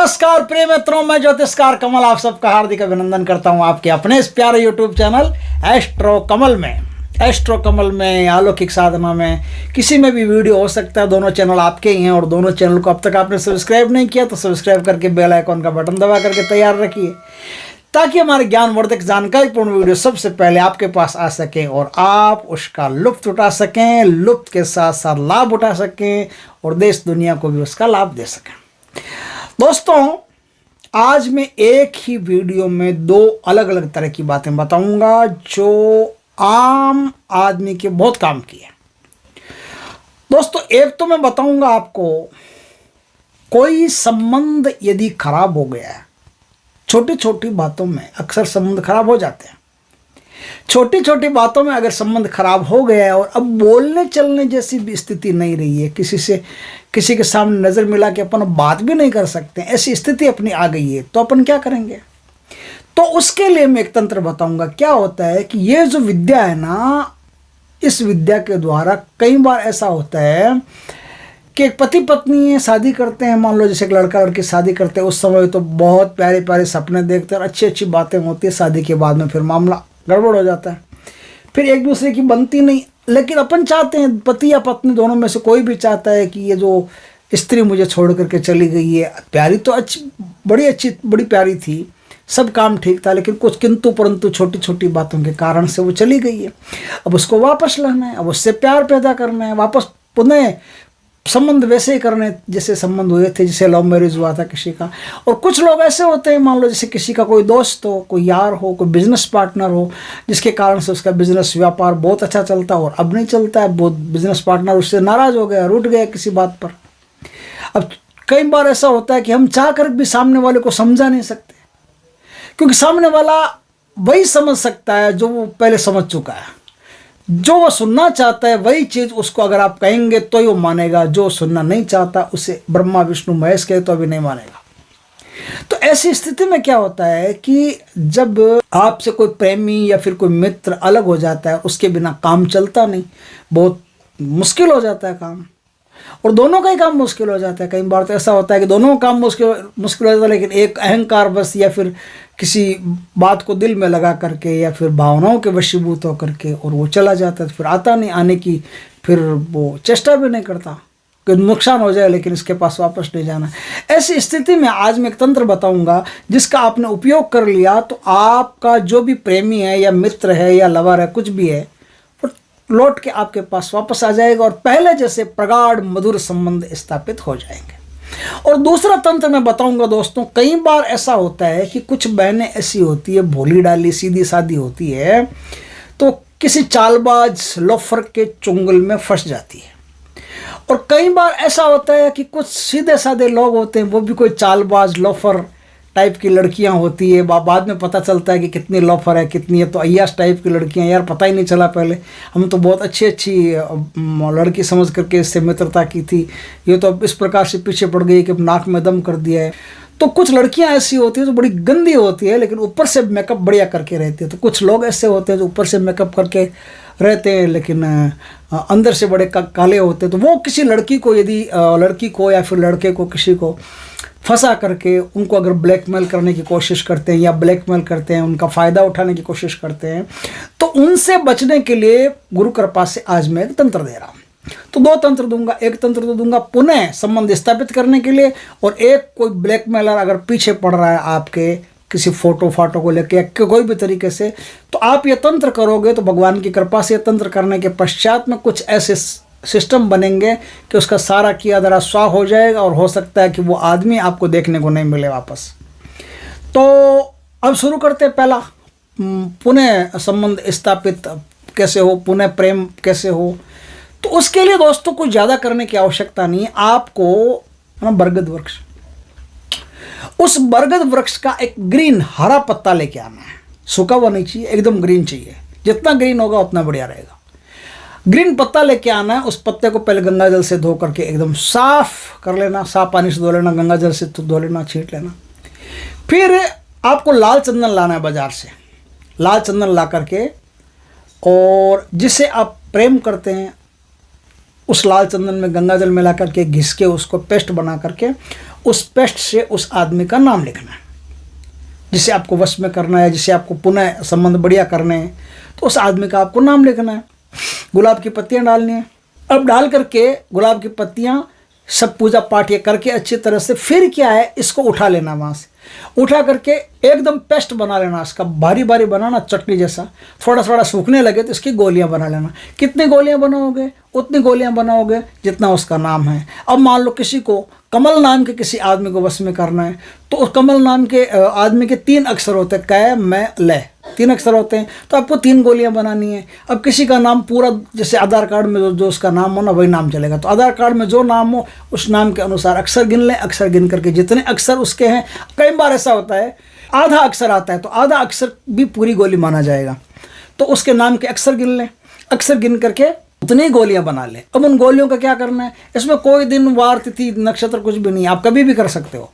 नमस्कार प्रिय मित्रों, मैं ज्योतिषकार कमल आप सबका हार्दिक अभिनंदन करता हूं आपके अपने इस प्यारे यूट्यूब चैनल एस्ट्रो कमल में अलौकिक साधना में किसी में भी वीडियो हो सकता है। दोनों चैनल आपके ही हैं और दोनों चैनल को अब तक आपने सब्सक्राइब नहीं किया तो सब्सक्राइब करके बेल आइकॉन का बटन दबा करके तैयार रखिए ताकि हमारे ज्ञानवर्धक जानकारीपूर्ण वीडियो सबसे पहले आपके पास आ सकें और आप उसका लुत्फ उठा सकें, लुत्फ के साथ साथ लाभ उठा सकें और देश दुनिया को भी उसका लाभ दे सकें। दोस्तों, आज मैं एक ही वीडियो में दो अलग अलग तरह की बातें बताऊंगा जो आम आदमी के बहुत काम की है। दोस्तों, एक तो मैं बताऊंगा आपको, कोई संबंध यदि खराब हो गया है, छोटी छोटी बातों में अक्सर संबंध खराब हो जाते हैं। छोटी छोटी बातों में अगर संबंध खराब हो गया है और अब बोलने चलने जैसी भी स्थिति नहीं रही है, किसी के सामने नज़र मिला के अपन बात भी नहीं कर सकते, ऐसी स्थिति अपनी आ गई है, तो अपन क्या करेंगे? तो उसके लिए मैं एक तंत्र बताऊंगा। क्या होता है कि ये जो विद्या है ना, इस विद्या के द्वारा कई बार ऐसा होता है कि एक पति पत्नी शादी करते हैं, मान लो जैसे एक लड़का लड़की शादी करते हैं, उस समय तो बहुत प्यारे प्यारे सपने देखते हैं और अच्छी अच्छी बातें होती है। शादी के बाद में फिर मामला गड़बड़ हो जाता है, फिर एक दूसरे की बनती नहीं। लेकिन अपन चाहते हैं, पति या पत्नी दोनों में से कोई भी चाहता है कि ये जो स्त्री मुझे छोड़ करके चली गई है, प्यारी तो बड़ी प्यारी थी, सब काम ठीक था, लेकिन कुछ किंतु परंतु छोटी छोटी बातों के कारण से वो चली गई है। अब उसको वापस लाना है, अब उससे प्यार पैदा करना है, वापस पुनः संबंध वैसे ही करने जैसे संबंध हुए थे, जैसे लव मैरिज हुआ था किसी का। और कुछ लोग ऐसे होते हैं, मान लो जैसे किसी का कोई दोस्त हो, कोई यार हो, कोई बिजनेस पार्टनर हो, जिसके कारण से उसका बिजनेस व्यापार बहुत अच्छा चलता और अब नहीं चलता है, बहुत बिजनेस पार्टनर उससे नाराज़ हो गया, रूठ गया किसी बात पर। अब कई बार ऐसा होता है कि हम चाह कर भी सामने वाले को समझा नहीं सकते, क्योंकि सामने वाला वही समझ सकता है जो वो पहले समझ चुका है। जो वो सुनना चाहता है वही चीज़ उसको अगर आप कहेंगे तो ही वो मानेगा, जो सुनना नहीं चाहता उसे ब्रह्मा विष्णु महेश कहे तो अभी नहीं मानेगा। तो ऐसी स्थिति में क्या होता है कि जब आपसे कोई प्रेमी या फिर कोई मित्र अलग हो जाता है, उसके बिना काम चलता नहीं, बहुत मुश्किल हो जाता है काम, और दोनों का ही काम मुश्किल हो जाता है। कई बार तो ऐसा होता है कि दोनों का काम मुश्किल हो जाता है, लेकिन एक अहंकार बस या फिर किसी बात को दिल में लगा करके या फिर भावनाओं के वशीभूत होकर के और वो चला जाता है, फिर आता नहीं, आने की फिर वो चेष्टा भी नहीं करता कि नुकसान हो जाए लेकिन इसके पास वापस नहीं जाना। ऐसी स्थिति में आज मैं एक तंत्र बताऊंगा, जिसका आपने उपयोग कर लिया तो आपका जो भी प्रेमी है या मित्र है या लवर है, कुछ भी है, लौट के आपके पास वापस आ जाएगा और पहले जैसे प्रगाढ़ मधुर संबंध स्थापित हो जाएंगे। और दूसरा तंत्र मैं बताऊंगा दोस्तों, कई बार ऐसा होता है कि कुछ बहनें ऐसी होती है, भोली डाली सीधी सादी होती है, तो किसी चालबाज लोफर के चुंगल में फंस जाती है। और कई बार ऐसा होता है कि कुछ सीधे साधे लोग होते हैं, वो भी कोई चालबाज लोफर टाइप की लड़कियां होती है। बाद में पता चलता है कि कितनी लोफर है, कितनी है तो अय्याश टाइप की लड़कियां, यार पता ही नहीं चला, पहले हम तो बहुत अच्छी लड़की समझ करके इससे मित्रता की थी, ये तो अब इस प्रकार से पीछे पड़ गई कि नाक में दम कर दिया है। तो कुछ लड़कियां ऐसी होती हैं जो बड़ी गंदी होती है, लेकिन ऊपर से मेकअप बढ़िया करके रहती है। तो कुछ लोग ऐसे होते हैं जो ऊपर से मेकअप करके रहते हैं लेकिन अंदर से बड़े काले होते हैं। तो वो किसी लड़की को, यदि लड़की को या फिर लड़के को किसी को फंसा करके उनको अगर ब्लैकमेल करने की कोशिश करते हैं या ब्लैकमेल करते हैं, उनका फ़ायदा उठाने की कोशिश करते हैं, तो उनसे बचने के लिए गुरु कृपा से आज मैं एक तंत्र दे रहा हूँ। तो दो तंत्र दूंगा, एक तंत्र तो दूंगा पुनः संबंध स्थापित करने के लिए, और एक कोई ब्लैकमेलर अगर पीछे पड़ रहा है आपके किसी फोटो को लेके या कोई भी तरीके से, तो आप ये तंत्र करोगे तो भगवान की कृपा से तंत्र करने के पश्चात में कुछ ऐसे सिस्टम बनेंगे कि उसका सारा किया धरा स्वाह हो जाएगा और हो सकता है कि वो आदमी आपको देखने को नहीं मिले वापस। तो अब शुरू करते हैं। पहला, पुनः संबंध स्थापित कैसे हो, पुनः प्रेम कैसे हो। तो उसके लिए दोस्तों कुछ ज़्यादा करने की आवश्यकता नहीं है। आपको बरगद वृक्ष, उस बरगद वृक्ष का एक ग्रीन हरा पत्ता लेके आना है। सूखा हुआ नहीं चाहिए, एकदम ग्रीन चाहिए। जितना ग्रीन होगा उतना बढ़िया रहेगा। ग्रीन पत्ता लेके आना है। उस पत्ते को पहले गंगा जल से धो करके एकदम साफ कर लेना, साफ पानी से धो लेना, गंगा जल से धो लेना, छींट लेना। फिर आपको लाल चंदन लाना है बाजार से। लाल चंदन ला करके, और जिसे आप प्रेम करते हैं उस लाल चंदन में गंगा जल मिला करके घिस के उसको पेस्ट बना करके उस पेस्ट से उस आदमी का नाम लिखना है। जिसे आपको वश में करना है, जिसे आपको पुनः संबंध बढ़िया करने हैं, तो उस आदमी का आपको नाम लिखना है। गुलाब की पत्तियां डालनी है। अब डाल करके गुलाब की पत्तियां सब पूजा पाठ ये करके अच्छी तरह से, फिर क्या है, इसको उठा लेना, वहाँ से उठा करके एकदम पेस्ट बना लेना, इसका भारी भारी बनाना, चटनी जैसा। थोड़ा थोड़ा सूखने लगे तो इसकी गोलियां बना लेना। कितनी गोलियां बनाओगे? उतनी गोलियां बनाओगे जितना उसका नाम है। अब मान लो किसी को कमल नाम के किसी आदमी को वश में करना है, तो उस कमल नाम के आदमी के 3 अक्षर होते हैं, कै मैं ले, 3 अक्षर होते हैं, तो आपको 3 गोलियां बनानी है। अब किसी का नाम पूरा, जैसे आधार कार्ड में जो उसका नाम हो ना, वही नाम चलेगा। तो आधार कार्ड में जो नाम हो उस नाम के अनुसार अक्षर गिन लें। अक्षर गिन करके जितने अक्षर उसके हैं, कई बार ऐसा होता है आधा अक्षर आता है, तो आधा अक्षर भी पूरी गोली माना जाएगा। तो उसके नाम के अक्षर गिन लें। अक्षर गिन करके उतनी गोलियां बना लें। अब उन गोलियों का क्या करना है? इसमें कोई दिन वार तिथि नक्षत्र कुछ भी नहीं, आप कभी भी कर सकते हो।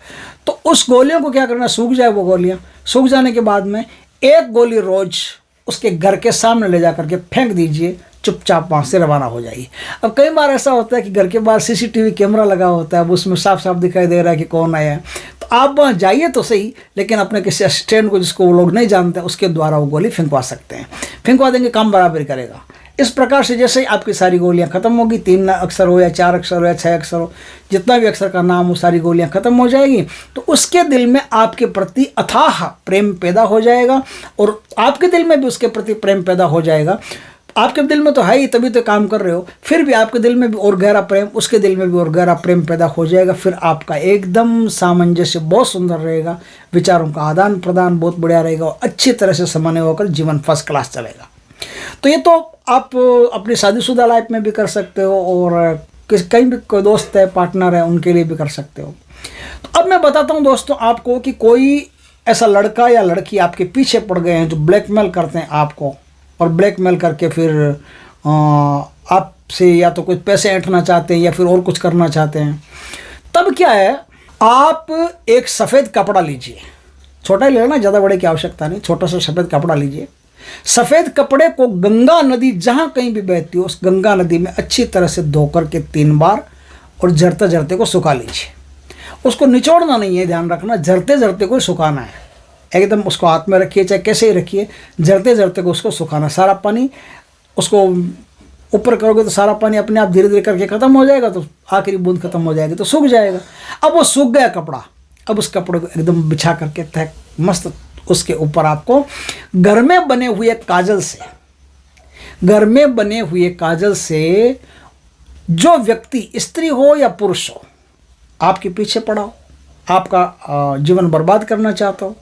तो उस गोलियों को क्या करना है? सूख जाए वो गोलियां। सूख जाने के बाद में एक गोली रोज उसके घर के सामने ले जा करके फेंक दीजिए, चुपचाप वहाँ से रवाना हो जाइए। अब कई बार ऐसा होता है कि घर के बाहर CCTV कैमरा लगा होता है, अब उसमें साफ साफ दिखाई दे रहा है कि कौन आया है, तो आप वहाँ जाइए तो सही, लेकिन अपने किसी असिस्टेंट को, जिसको वो लोग नहीं जानते, उसके द्वारा वो गोली फेंकवा सकते हैं। फेंकवा देंगे, काम बराबर करेगा। इस प्रकार से जैसे ही आपकी सारी गोलियां खत्म होगी, 3 अक्षर हो या 4 अक्षर हो या 6 अक्षर हो, जितना भी अक्षर का नाम हो, सारी गोलियां खत्म हो जाएगी, तो उसके दिल में आपके प्रति अथाह प्रेम पैदा हो जाएगा, और आपके दिल में भी उसके प्रति प्रेम पैदा हो जाएगा। आपके दिल में तो है ही, तभी तो काम कर रहे हो, फिर भी आपके दिल में भी और गहरा प्रेम, उसके दिल में भी और गहरा प्रेम पैदा हो जाएगा। फिर आपका एकदम सामंजस्य बहुत सुंदर रहेगा, विचारों का आदान प्रदान बहुत बढ़िया रहेगा, और अच्छी तरह से समन्वय होकर जीवन फर्स्ट क्लास चलेगा। तो ये तो आप अपनी शादीशुदा लाइफ में भी कर सकते हो, और कहीं भी कोई दोस्त है, पार्टनर है, उनके लिए भी कर सकते हो। तो अब मैं बताता हूँ दोस्तों आपको कि कोई ऐसा लड़का या लड़की आपके पीछे पड़ गए हैं जो ब्लैकमेल करते हैं आपको, और ब्लैकमेल करके फिर आपसे या तो कुछ पैसे ऐंठना चाहते हैं या फिर और कुछ करना चाहते हैं। तब क्या है, आप एक सफ़ेद कपड़ा लीजिए, छोटा ही लेना, ज़्यादा बड़े की आवश्यकता नहीं, छोटा सा सफ़ेद कपड़ा लीजिए। सफ़ेद कपड़े को गंगा नदी जहाँ कहीं भी बहती हो, उस गंगा नदी में अच्छी तरह से धो करके 3 बार, और झरते झरते को सुखा लीजिए। उसको निचोड़ना नहीं है, ध्यान रखना, झरते झरते को सुखाना है। एकदम उसको हाथ में रखिए, चाहे कैसे ही रखिए, झरते झरते को उसको सुखाना। सारा पानी उसको ऊपर करोगे तो सारा पानी अपने आप धीरे धीरे करके ख़त्म हो जाएगा, तो आखिरी बूंद ख़त्म हो जाएगी, तो सूख जाएगा। अब वो सूख गया कपड़ा, अब उस कपड़े को एकदम बिछा करके तय मस्त, उसके ऊपर आपको घर में बने हुए काजल से, घर में बने हुए काजल से जो व्यक्ति, स्त्री हो या पुरुष हो, आपके पीछे पड़ा हो, आपका जीवन बर्बाद करना चाहता हो,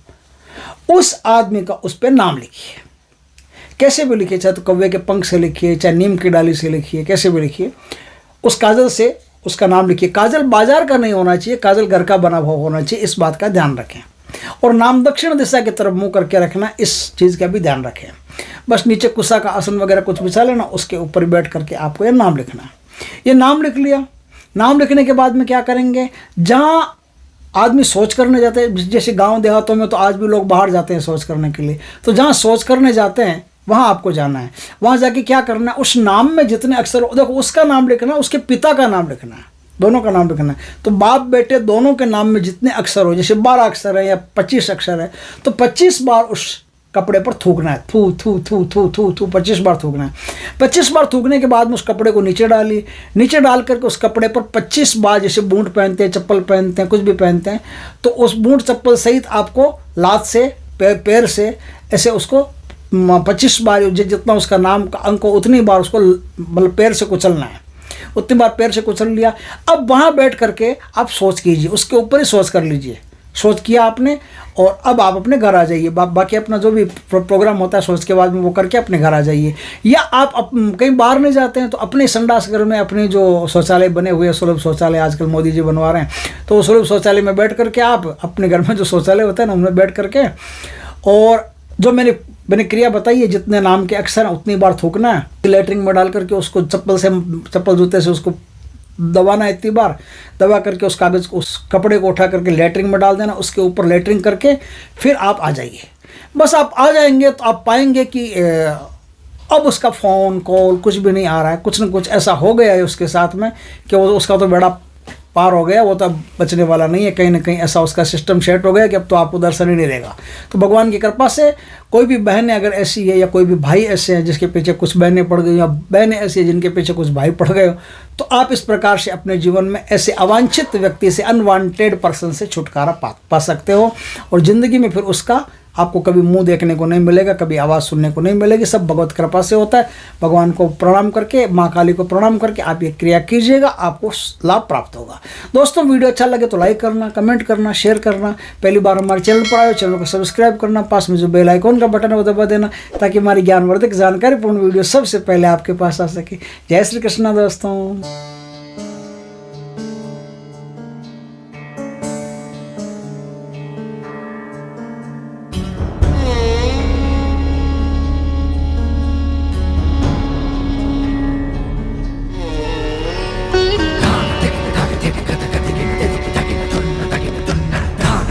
उस आदमी का उस पर नाम लिखिए। कैसे भी लिखिए, चाहे तो कौवे के पंख से लिखिए, चाहे नीम की डाली से लिखिए, कैसे भी लिखिए, उस काजल से उसका नाम लिखिए। काजल बाजार का नहीं होना चाहिए, काजल घर का बना हुआ होना चाहिए, इस बात का ध्यान रखें। और नाम दक्षिण दिशा की तरफ मुंह करके रखना, इस चीज़ का भी ध्यान रखें। बस नीचे कुसा का आसन वगैरह कुछ बिछा लेना, उसके ऊपर बैठ करके आपको ये नाम लिखना है। ये नाम लिख लिया। नाम लिखने के बाद में क्या करेंगे, जहाँ आदमी सोच करने जाते हैं, जैसे गांव देहातों में तो आज भी लोग बाहर जाते हैं सोच करने के लिए, तो जहाँ सोच करने जाते हैं वहाँ आपको जाना है। वहाँ जाके क्या करना है, उस नाम में जितने अक्षर हो, देखो उसका नाम लिखना है, उसके पिता का नाम लिखना है, दोनों का नाम लिखना है। तो बाप बेटे दोनों के नाम में जितने अक्षर हो, जैसे 12 अक्षर है या 25 अक्षर है, तो 25 बार उस कपड़े पर थूकना है। थू थू थू थू थू थू 25 बार थूकना है। 25 बार थूकने के बाद में उस कपड़े को नीचे डालिए। नीचे डाल करके उस कपड़े पर 25 बार, जैसे बूट पहनते हैं, चप्पल पहनते हैं, कुछ भी पहनते हैं, तो उस बूट चप्पल सहित आपको लात से, पैर से ऐसे उसको 25 बार, जितना उसका नाम का अंक हो उतनी बार उसको मतलब पैर से कुचलना है। उतनी बार पैर से कुचल लिया। अब वहाँ बैठ करके आप सोच कीजिए, उसके ऊपर ही सोच कर लीजिए। सोच किया आपने, और अब आप अपने घर आ जाइए। बाकी अपना जो भी प्रोग्राम होता है सोच के बाद में वो करके अपने घर आ जाइए। या आप कहीं बाहर नहीं जाते हैं तो अपने संडास घर में, अपने जो शौचालय बने हुए हैं, सुलभ शौचालय आजकल मोदी जी बनवा रहे हैं, तो वो सुलभ शौचालय में बैठ करके आप अपने घर में जो शौचालय होता है ना, उनमें बैठ करके, और जो मैंने क्रिया बताई है, जितने नाम के अक्षर हैं उतनी बार थूकना है। लेटरिन में डाल करके उसको चप्पल जूते से उसको दबाना है, इतनी बार दबा करके उस कागज़ को, उस कपड़े को उठा करके लेटरिन में डाल देना, उसके ऊपर लेटरिन करके फिर आप आ जाइए। बस आप आ जाएंगे तो आप पाएंगे कि अब उसका फ़ोन कॉल कुछ भी नहीं आ रहा है। कुछ न कुछ ऐसा हो गया है उसके साथ में कि वो उसका तो बेड़ा पार हो गया, वो तो अब बचने वाला नहीं है। कहीं ना कहीं ऐसा उसका सिस्टम सेट हो गया कि अब तो आपको दर्शन ही नहीं देगा। तो भगवान की कृपा से कोई भी बहनें अगर ऐसी है या कोई भी भाई ऐसे हैं जिसके पीछे कुछ बहनें पड़ गई या बहनें ऐसी है जिनके पीछे कुछ भाई पड़ गए हो, तो आप इस प्रकार से अपने जीवन में ऐसे अवांछित व्यक्ति से, अनवांटेड पर्सन से छुटकारा पा सकते हो। और ज़िंदगी में फिर उसका आपको कभी मुंह देखने को नहीं मिलेगा, कभी आवाज़ सुनने को नहीं मिलेगी। सब भगवत कृपा से होता है। भगवान को प्रणाम करके, माँ काली को प्रणाम करके आप ये क्रिया कीजिएगा, आपको लाभ प्राप्त होगा। दोस्तों वीडियो अच्छा लगे तो लाइक करना, कमेंट करना, शेयर करना। पहली बार हमारे चैनल पर आए हो, चैनल को सब्सक्राइब करना, पास में जो बेल आइकॉन का बटन है वो दबा देना, ताकि हमारी ज्ञानवर्धक जानकारीपूर्ण वीडियो सबसे पहले आपके पास आ सके। जय श्री कृष्णा दोस्तों।